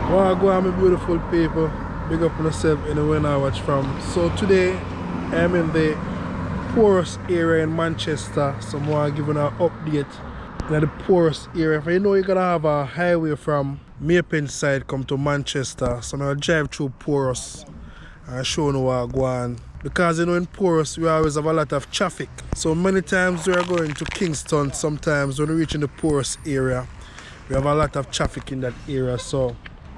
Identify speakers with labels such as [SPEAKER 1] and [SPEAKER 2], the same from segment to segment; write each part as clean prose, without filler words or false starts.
[SPEAKER 1] Well, go on, my beautiful people. Big up on yourself anywhere I watch from. So today I'm in the Porus area in Manchester. So I'm going to give you an update in the Porus area. If you know you're gonna have a highway from Mapen side come to Manchester. So I'm gonna drive through Porus and show you what I go on. Because you know in Porus we always have a lot of traffic. So many times we are going to Kingston. Sometimes when we reach in the Porus area we have a lot of traffic in that area. So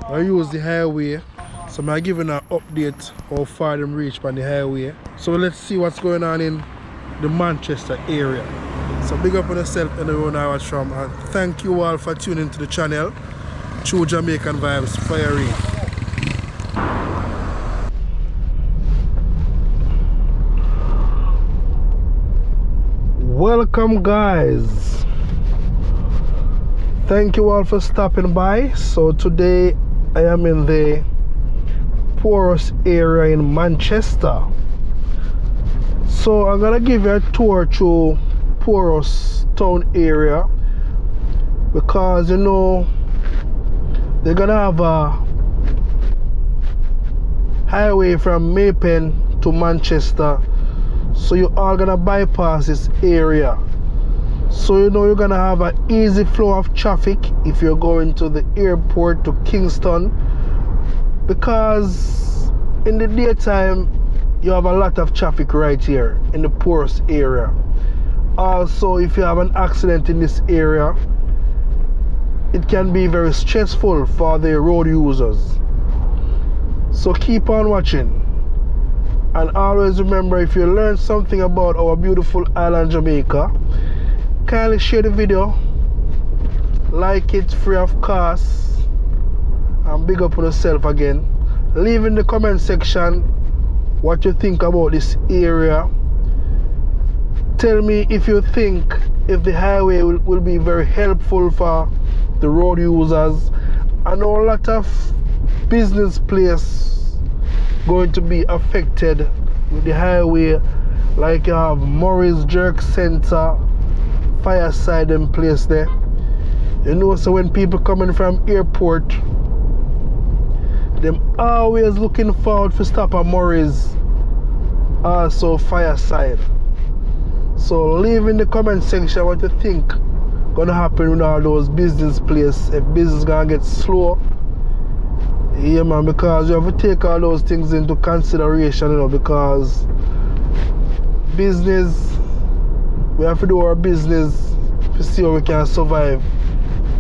[SPEAKER 1] I use the highway. So I'm giving an update how far them reach on the highway. So let's see what's going on in the Manchester area. So big up on yourself and everyone I watch from, and thank you all for tuning into the channel. True Jamaican Vibes, Fire Reid. Welcome guys. Thank you all for stopping by. So today I am in the Porus area in Manchester. So I'm gonna give you a tour through Porus town area because you know they're gonna have a highway from Mapen to Manchester, so you all gonna bypass this area. So you know you're gonna have an easy flow of traffic if you're going to the airport to Kingston, because in the daytime you have a lot of traffic right here in the Porus area. Also, if you have an accident in this area, it can be very stressful for the road users. So keep on watching, and always remember, if you learn something about our beautiful island Jamaica, kindly share the video, like it free of cost, and big up on yourself again. Leave in the comment section what you think about this area. Tell me if you think if the highway will be very helpful for the road users. I know a lot of business places going to be affected with the highway, like you have Morris Jerk Center, Fireside and place there. You know, so when people coming from airport, them always looking forward to stop at Morris, also Fireside. So leave in the comment section what you think gonna happen with all those business places. If business gonna get slow, yeah man, because you have to take all those things into consideration, you know, because business, we have to do our business to see how we can survive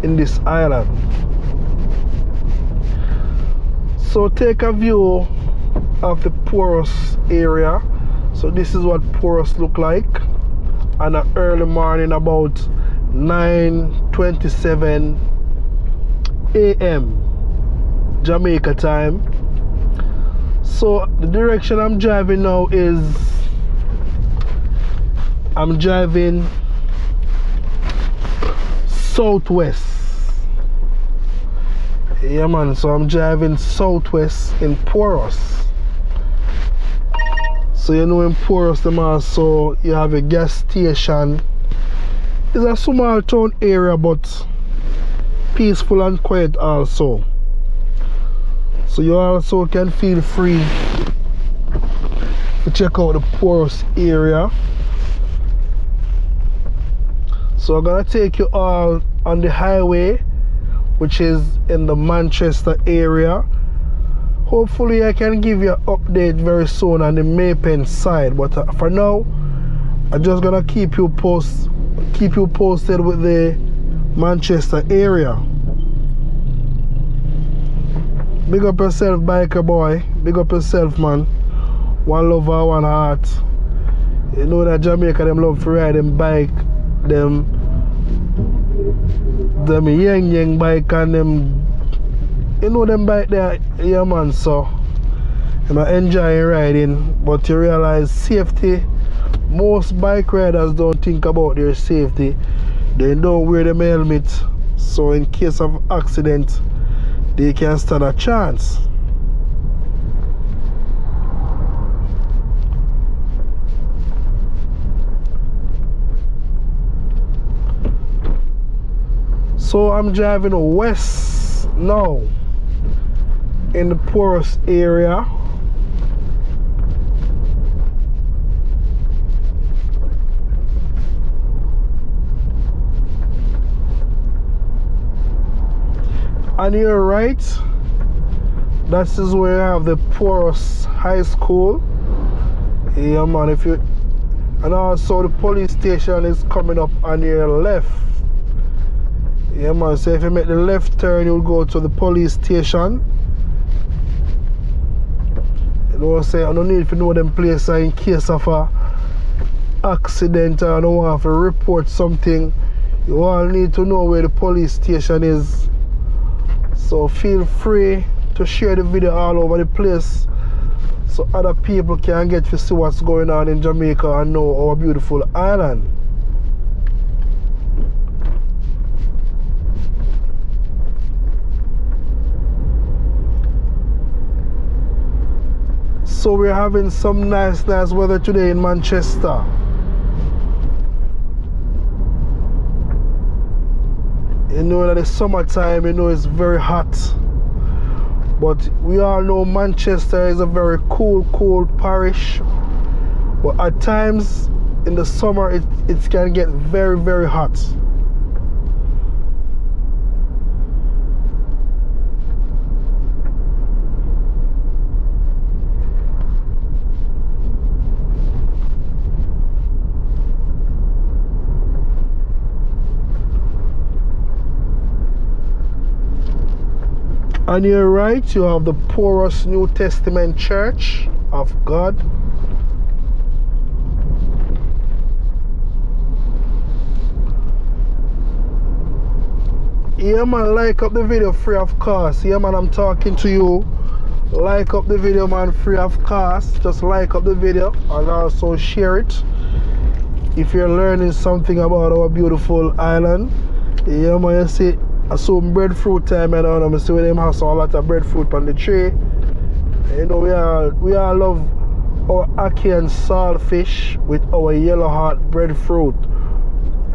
[SPEAKER 1] in this island. So take a view of the Porus area. So this is what Porus look like on an early morning about 9:27 a.m. Jamaica time. So the direction I'm driving now is I'm driving southwest. Yeah man, so I'm driving southwest in Porus. So you know in Porus them also you have a gas station. It's a small town area but peaceful and quiet also. So you also can feel free to check out the Porus area. So I'm gonna take you all on the highway, which is in the Manchester area. Hopefully I can give you an update very soon on the Mapen side, but for now I'm just gonna keep you posted with the Manchester area. Big up yourself, biker boy. Big up yourself, man. One lover, one heart. You know that Jamaica them love to ride them bike, them yang bike and them, you know them bike there, yeah man. So I'm enjoying riding, but you realize safety, most bike riders don't think about their safety. They don't wear them helmet, so in case of accident they can stand a chance. So I'm driving west now. in the Porus area. On your right, that is where you have the Porus High School. Yeah man, if you, and also the police station is coming up on your left. Yeah man, so if you make the left turn, you'll go to the police station. You know what I'm saying? I don't need to know them places in case of a accident or I don't want to report something. You all need to know where the police station is. So feel free to share the video all over the place so other people can get to see what's going on in Jamaica and know our beautiful island. So we're having some nice weather today in Manchester. You know that it's summertime, you know it's very hot. But we all know Manchester is a very cool parish. But at times in the summer it can get very hot. On your right, you have the Porus New Testament Church of God. Yeah man, like up the video free of cost. Yeah man, I'm talking to you. Like up the video man, free of cost. Just like up the video and also share it if you're learning something about our beautiful island. Yeah man, you see some breadfruit time and I see where them have some lot of breadfruit on the tree. You know we all love our ackee and saltfish with our yellow heart breadfruit.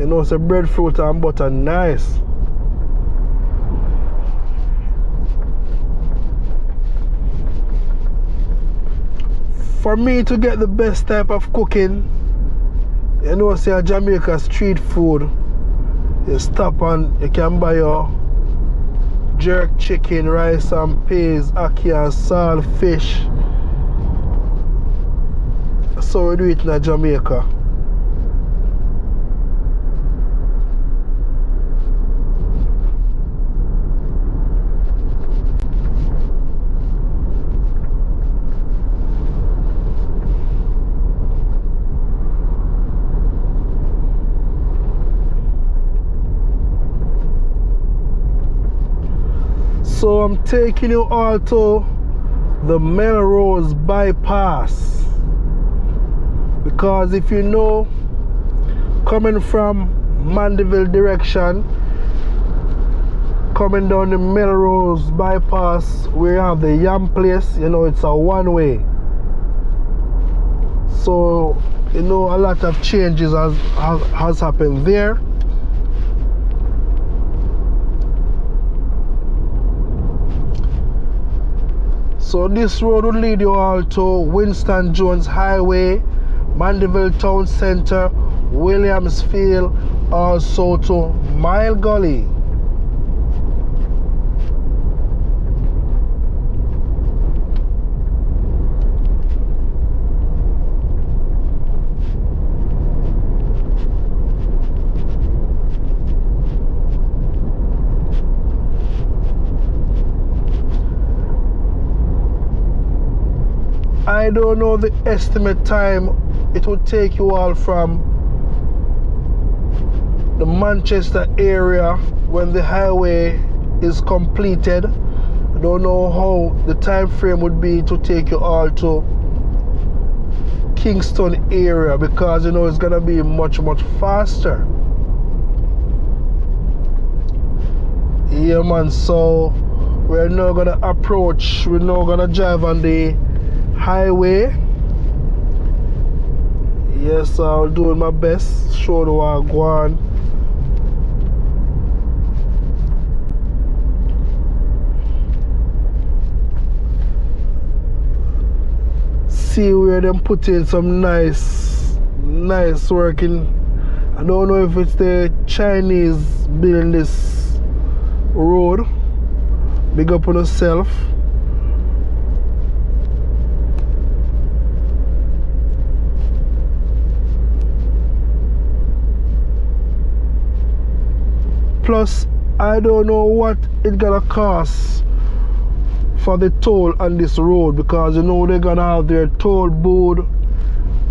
[SPEAKER 1] You know, so breadfruit and butter nice. For me to get the best type of cooking, you know, say a Jamaica street food, you stop and you can buy your jerk chicken, rice and peas, ackee and saltfish. So we do it in Jamaica. So I'm taking you all to the Melrose bypass, because if you know, coming from Mandeville direction, coming down the Melrose bypass, we have the Yam place. You know, it's a one-way. So you know a lot of changes has happened there. So this road will lead you all to Winston Jones Highway, Mandeville Town Centre, Williamsfield, also to Mile Gully. I don't know the estimate time it would take you all from the Manchester area when the highway is completed. I don't know how the time frame would be to take you all to Kingston area, because you know it's gonna be much faster. Yeah man, so we're now gonna approach, we're now gonna drive on the highway. Yes, I'll do my best, show the way I go on. see where them put in some nice working. I don't know if it's the Chinese building this road. Big up on yourself. Plus, I don't know what it's gonna cost for the toll on this road, because you know they're gonna have their toll booth,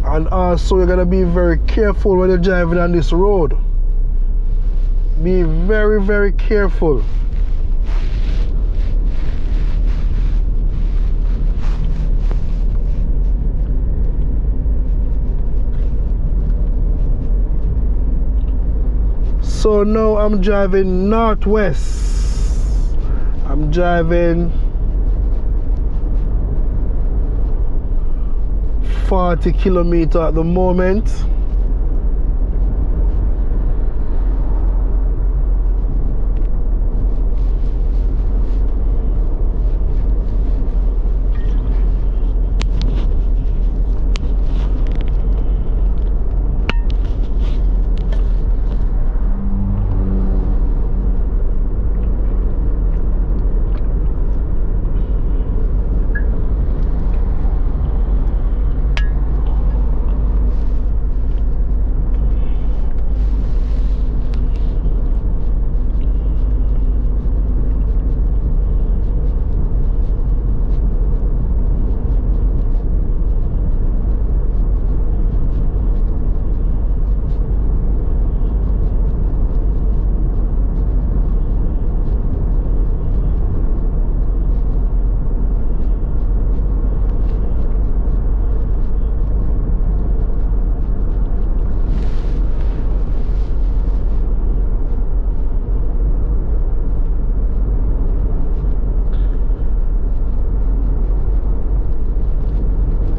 [SPEAKER 1] and also you're gonna be very careful when you're driving on this road. Be very, very careful. So now I'm driving northwest. I'm driving 40 kilometers at the moment.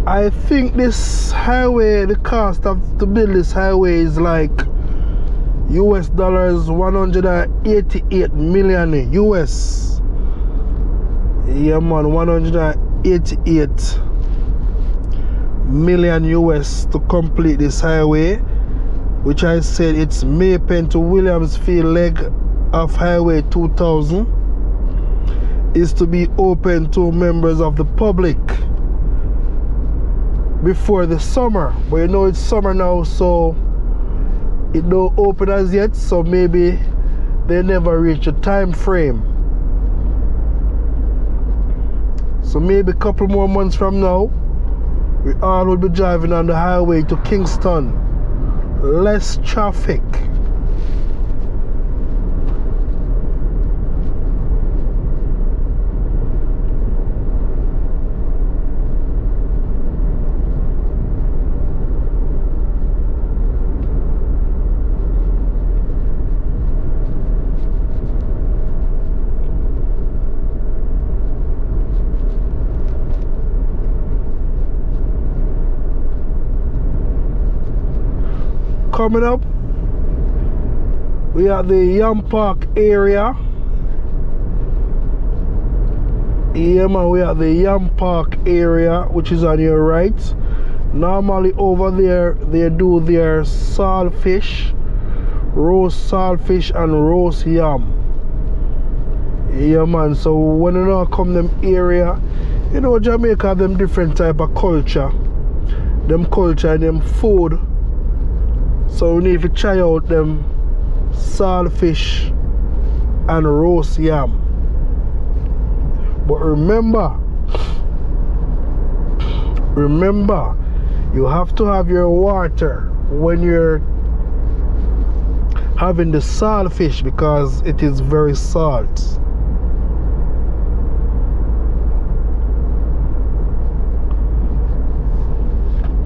[SPEAKER 1] I think this highway, the cost to build this highway is like US dollars 188 million US. Yeah man, 188 million US to complete this highway, which I said it's Maypen to Williamsfield leg of Highway 2000, is to be open to members of the public before the summer. But you know it's summer now, so it don't open as yet, so maybe they never reach a time frame. So maybe a couple more months from now, we all will be driving on the highway to Kingston. Less traffic. Coming up, we are at the Yam Park area. Yeah man, we are at the Yam Park area, which is on your right. Normally over there they do their saltfish, roast saltfish and roast yam. Yeah man, so when you now come them area, you know Jamaica have them different type of culture. Them culture and them food. So we need to try out them saltfish and roast yam. But remember, you have to have your water when you're having the saltfish, because it is very salt.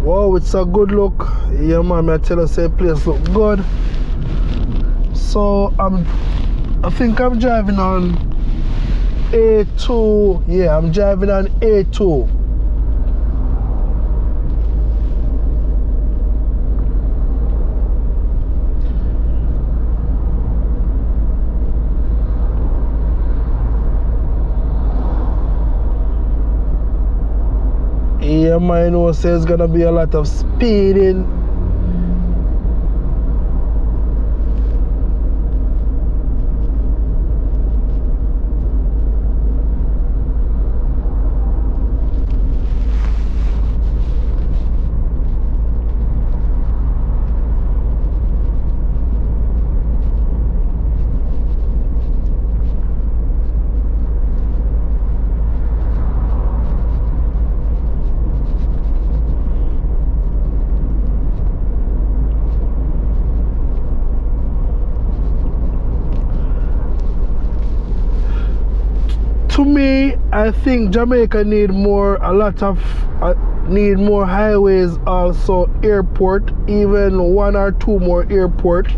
[SPEAKER 1] Wow, it's a good look. Yeah man, I tell you, say place look good. So I think I'm driving on A2. Yeah, I'm driving on A2. Yeah, man, you know, says gonna be a lot of speeding. To me, I think Jamaica need more highways, also airport, even one or two more airport.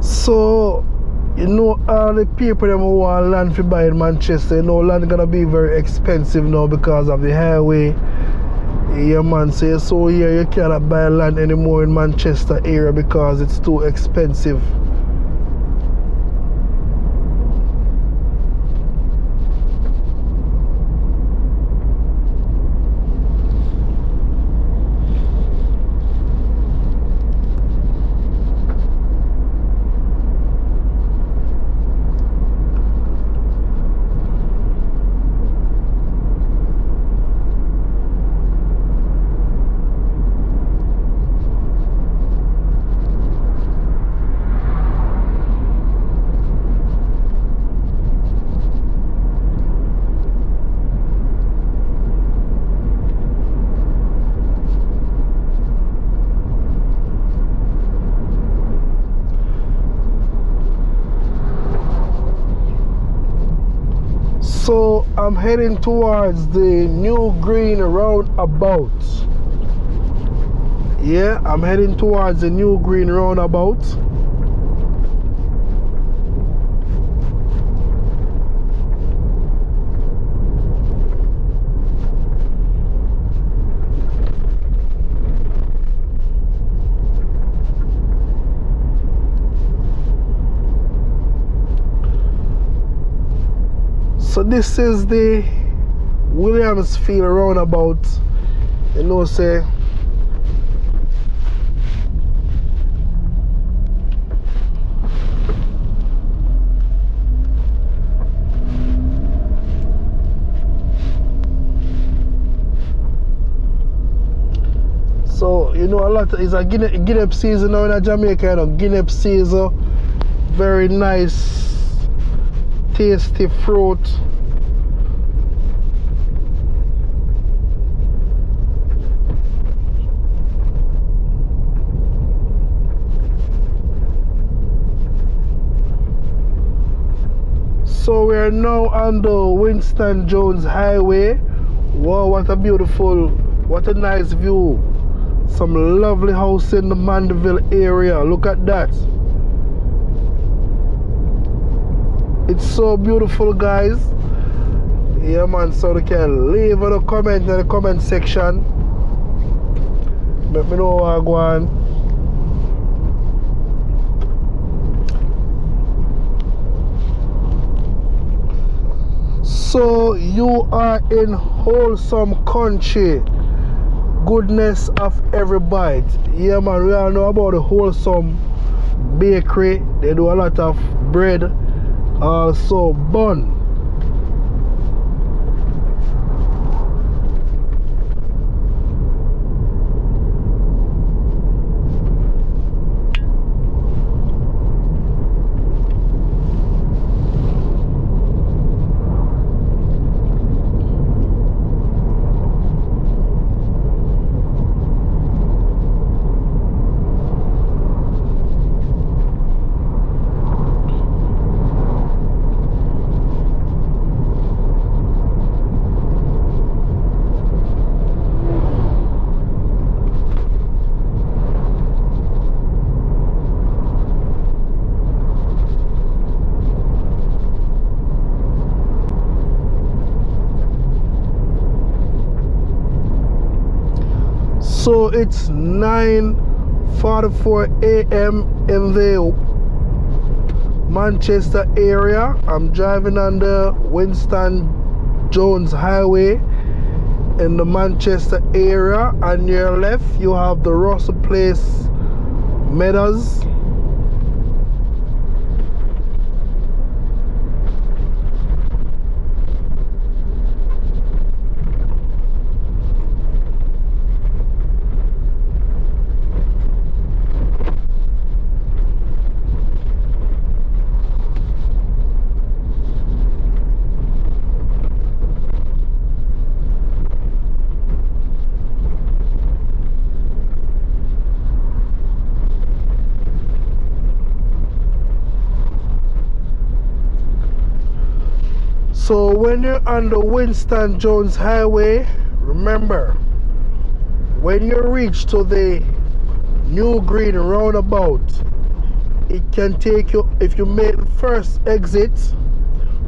[SPEAKER 1] So, you know, all the people that want land to buy in Manchester, you know, land gonna be very expensive now because of the highway. Yeah, man, so here you cannot buy land anymore in Manchester area because it's too expensive. So I'm heading towards the new green roundabout. Yeah, I'm heading towards the new green roundabout. So this is the Williamsfield roundabout, you know, say. So, you know, a lot is a guinea season now in Jamaica, you know, guinea season, very nice, tasty fruit. So we are now on the Winston Jones Highway. Wow, what a beautiful, what a nice view. Some lovely house in the Mandeville area. Look at that. It's so beautiful, guys. Yeah, man, so you can leave a comment in the comment section. Let me know what I go on. So you are in wholesome country. Goodness of every bite. Yeah, man, we all know about the wholesome bakery. They do a lot of bread, also bun. So it's 9:44 a.m. in the Manchester area. I'm driving on the Winston Jones Highway in the Manchester area. On your left you have the Russell Place Meadows. So when you're on the Winston Jones Highway, remember, when you reach to the New Green roundabout, it can take you, if you make the first exit,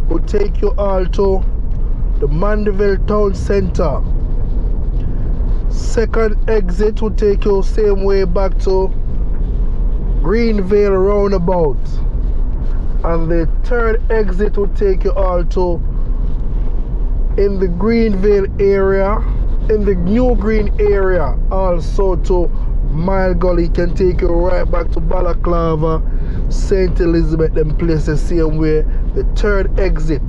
[SPEAKER 1] will take you all to the Mandeville Town Center. Second exit will take you same way back to Greenville roundabout. And the third exit will take you all to, in the Greenville area, in the New Green area, also to Mile Gully. Can take you right back to Balaclava, St. Elizabeth, them places same way. The third exit.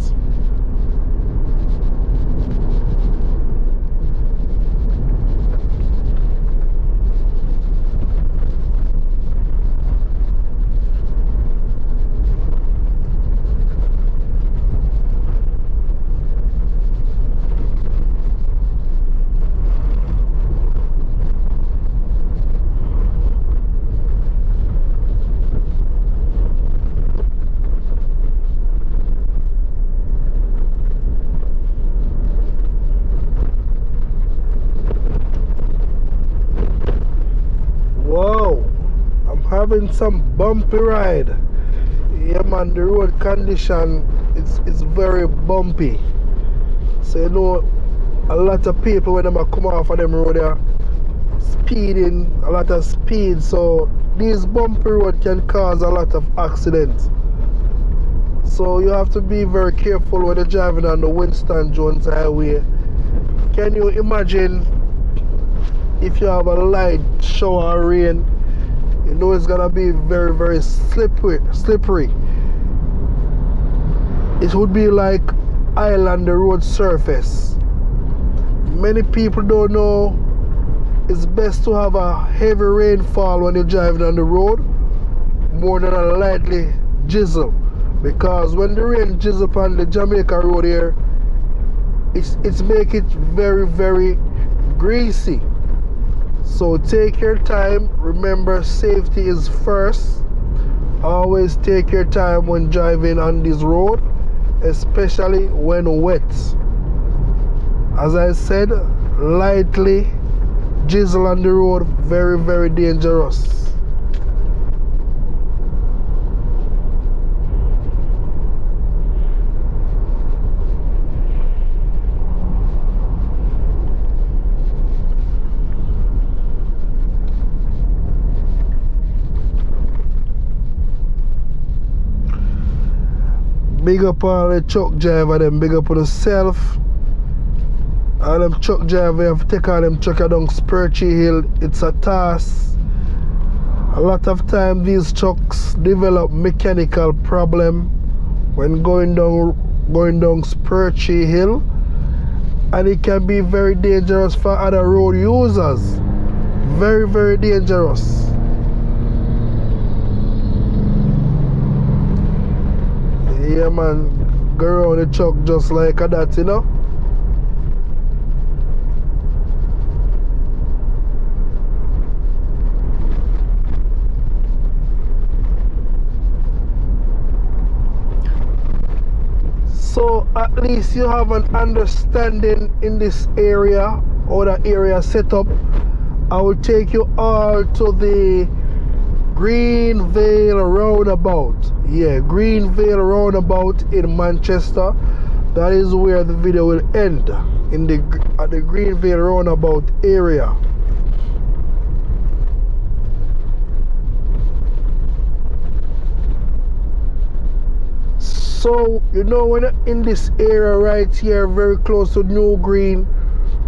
[SPEAKER 1] Having some bumpy ride. Yeah man, the road condition it's very bumpy. So you know, a lot of people when they come off of them road, they're speeding, a lot of speed. So these bumpy road can cause a lot of accidents. So you have to be very careful when you're driving on the Winston Jones Highway. Can you imagine if you have a light shower or rain? You know it's gonna be very, very slippery. It would be like island road surface. Many people don't know it's best to have a heavy rainfall when you're driving on the road more than a lightly drizzle, because when the rain drizzle on the Jamaica road here, it's make it very, very greasy. So take your time. Remember, safety is first. Always take your time when driving on this road, especially when wet. As I said, lightly drizzle on the road, very, very dangerous. Big up all the truck driver, them big up on yourself. All them truck driver have to take all them truck down Spurchy Hill. It's a task. A lot of time these trucks develop mechanical problem when going down Spurchy Hill, and it can be very dangerous for other road users. Very, very dangerous. Yeah man, go around the truck just like that, you know. So at least you have an understanding in this area, or the area set up. I will take you all to the Greenville roundabout. Yeah, Greenville roundabout in Manchester. That is where the video will end, at the Greenville roundabout area. So you know, when you're in this area right here, very close to New Green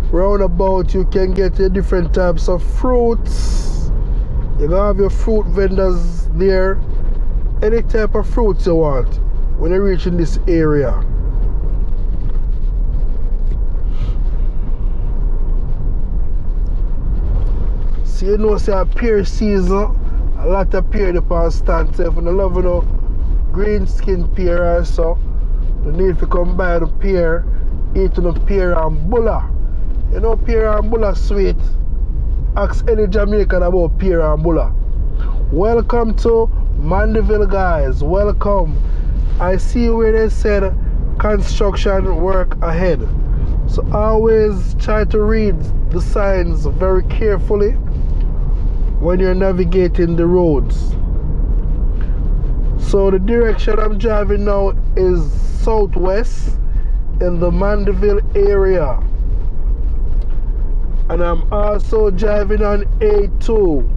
[SPEAKER 1] roundabout, you can get your different types of fruits. You gonna have your fruit vendors there, any type of fruits you want when you reach in this area. So you know, say a pear season, a lot of pear depend stand. So if you love, you know, green skin pear also, you need to come buy the pear, eat the pear and bulla. You know, pear and bulla sweet. Ask any Jamaican about pear and bulla. Welcome to Mandeville, guys. Welcome. I see where they said construction work ahead. So always try to read the signs very carefully when you're navigating the roads. So the direction I'm driving now is southwest in the Mandeville area. And I'm also driving on A2.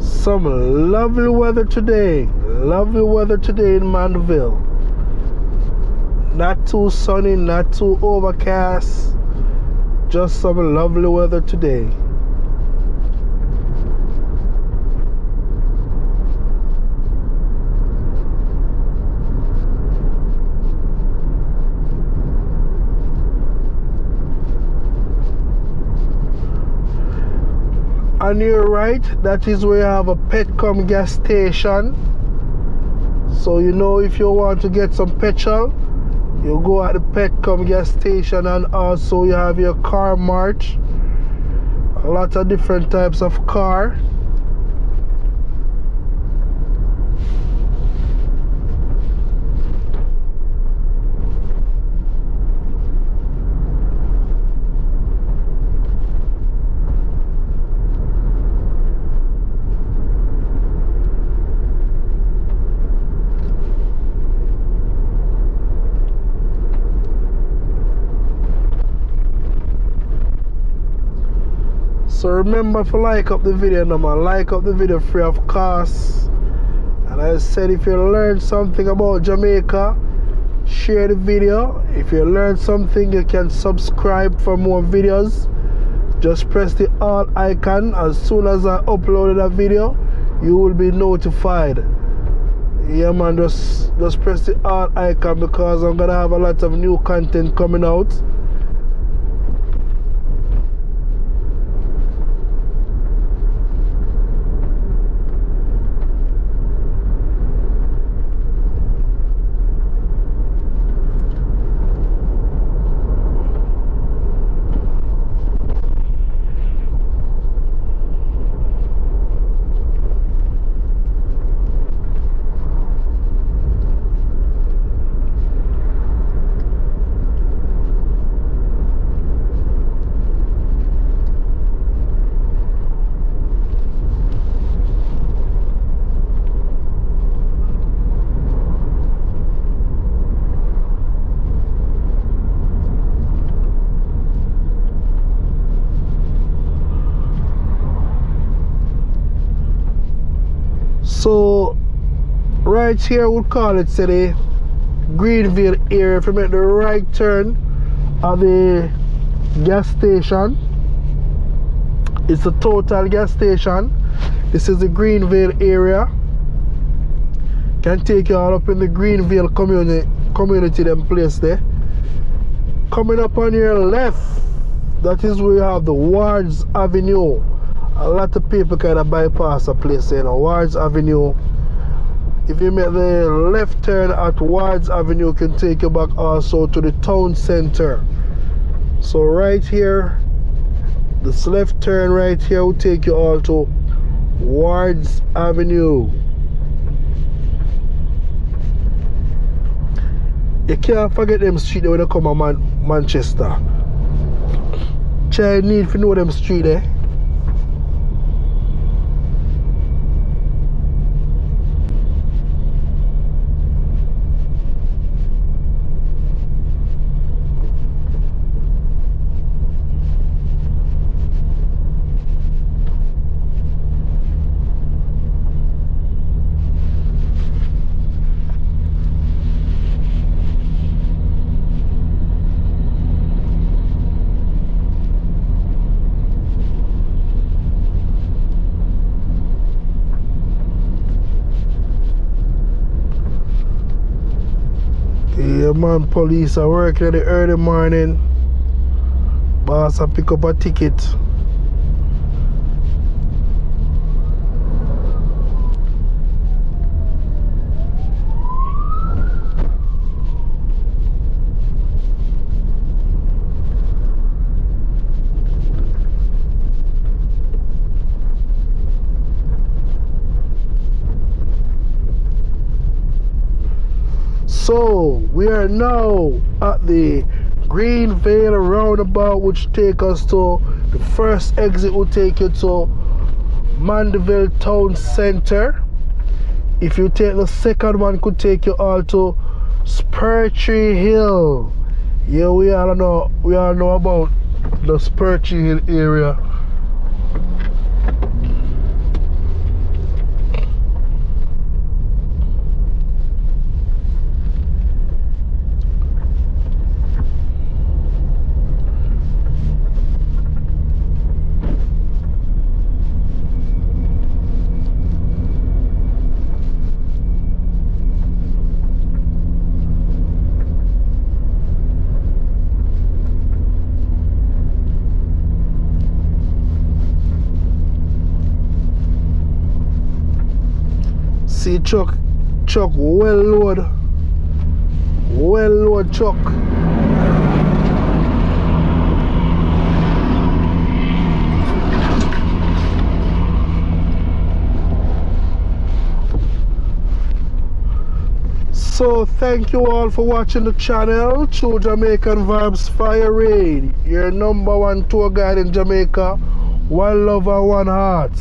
[SPEAKER 1] Some lovely weather today. Lovely weather today in Mandeville. Not too sunny, not too overcast. Just some lovely weather today. On your right, that is where you have a Petcom gas station. So you know, if you want to get some petrol, you go at the Petcom gas station, and also you have your car march. A lot of different types of car. So remember to like up the video, no man. Like up the video free of cost. And I said, if you learned something about Jamaica, share the video. If you learned something, you can subscribe for more videos. Just press the all icon. As soon as I upload a video, you will be notified. Yeah man, just press the all icon, because I'm gonna have a lot of new content coming out. So right here we'll call it, say, the Greenville area. If you make the right turn at the gas station, it's a total gas station. This is the Greenville area. Can take you all up in the Greenville community them place there. Coming up on your left, that is where you have the Wards Avenue. A lot of people kind of bypass a place, you know. Wards Avenue If you make the left turn at Wards Avenue, can take you back also to the town center. So right here, this left turn right here will take you all to Wards Avenue. You can't forget them street when you come to Manchester. Child need to know them street there. Yeah man, police are working in the early morning. Boss a pick up a ticket. So we are now at the Greenvale roundabout, which take us to the first exit will take you to Mandeville town center. If you take the second one, could take you all to Spurtree Hill. Yeah, we all know about the Spurtree Hill area. See truck well load truck. So thank you all for watching the channel. True Jamaican Vibes, Fire Reid, your #1 tour guide in Jamaica. One love and one heart.